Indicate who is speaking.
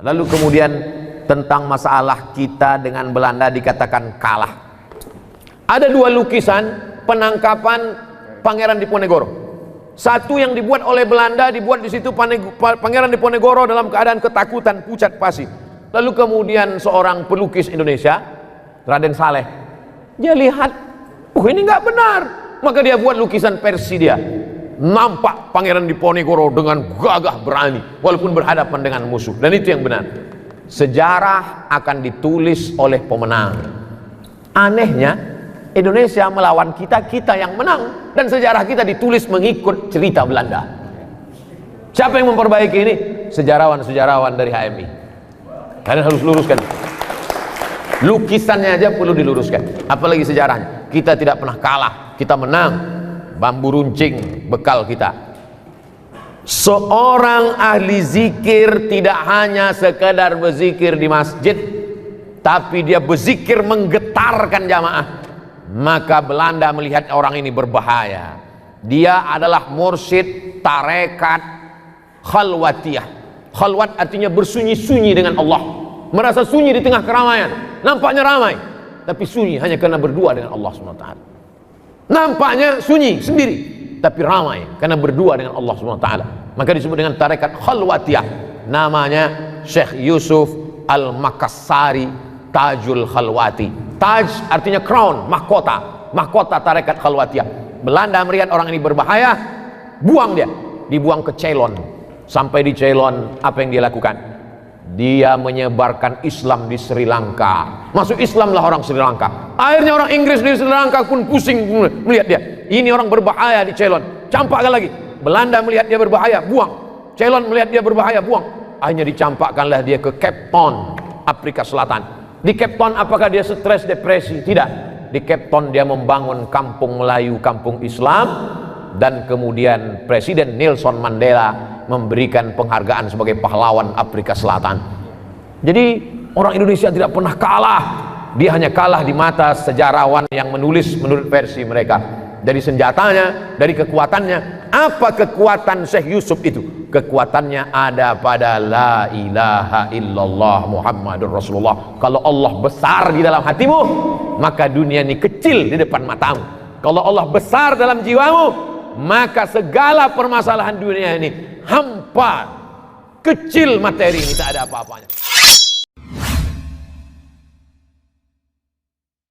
Speaker 1: Lalu kemudian tentang masalah kita dengan Belanda dikatakan kalah. Ada dua lukisan penangkapan Pangeran Diponegoro. Satu yang dibuat oleh Belanda, dibuat di situ Pangeran Diponegoro dalam keadaan ketakutan, pucat pasi. Lalu kemudian seorang pelukis Indonesia, Raden Saleh, dia lihat, ini nggak benar, maka dia buat lukisan versi dia. Nampak Pangeran Diponegoro dengan gagah berani walaupun berhadapan dengan musuh, dan itu yang benar. Sejarah akan ditulis oleh pemenang. Anehnya Indonesia melawan kita, kita yang menang, dan sejarah kita ditulis mengikut cerita Belanda. Siapa yang memperbaiki ini? Sejarawan-sejarawan dari HMI. Kalian harus luruskan. Lukisannya aja perlu diluruskan, apalagi sejarahnya. Kita tidak pernah kalah, kita menang. Bambu runcing bekal kita. Seorang ahli zikir tidak hanya sekedar berzikir di masjid, tapi dia berzikir menggetarkan jamaah. Maka Belanda melihat orang ini berbahaya. Dia adalah mursyid tarekat khalwatiyah. Khalwat artinya bersunyi-sunyi dengan Allah, merasa sunyi di tengah keramaian. Nampaknya ramai, tapi sunyi hanya karena berdua dengan Allah SWT. Nampaknya sunyi sendiri, tapi ramai karena berdua dengan Allah SWT. Maka disebut dengan tarekat khalwatiyah. Namanya Syekh Yusuf Al-Makassari Tajul Khalwati. Taj artinya crown, mahkota. Mahkota tarekat khalwatiyah. Belanda melihat orang ini berbahaya, buang dia. Dibuang ke Ceylon. Sampai di Ceylon, apa yang dia lakukan? Dia menyebarkan Islam di Sri Lanka. Masuk Islamlah orang Sri Lanka. Akhirnya orang Inggris di Sri Lanka pun pusing melihat dia. Ini orang berbahaya di Ceylon, campakkan lagi. Belanda melihat dia berbahaya, buang. Ceylon melihat dia berbahaya, buang. Akhirnya dicampakkanlah dia ke Cape Town, Afrika Selatan. Di Cape Town apakah dia stres, depresi? Tidak. Di Cape Town dia membangun kampung Melayu, kampung Islam. Dan kemudian Presiden Nelson Mandela memberikan penghargaan sebagai pahlawan Afrika Selatan. Jadi orang Indonesia tidak pernah kalah. Dia hanya kalah di mata sejarawan yang menulis menurut versi mereka. Dari senjatanya, dari kekuatannya. Apa kekuatan Syekh Yusuf itu? Kekuatannya ada pada la ilaha illallah Muhammadur Rasulullah. Kalau Allah besar di dalam hatimu, maka dunia ini kecil di depan matamu. Kalau Allah besar dalam jiwamu, maka segala permasalahan dunia ini hampa, kecil materi ini, tak ada apa-apanya.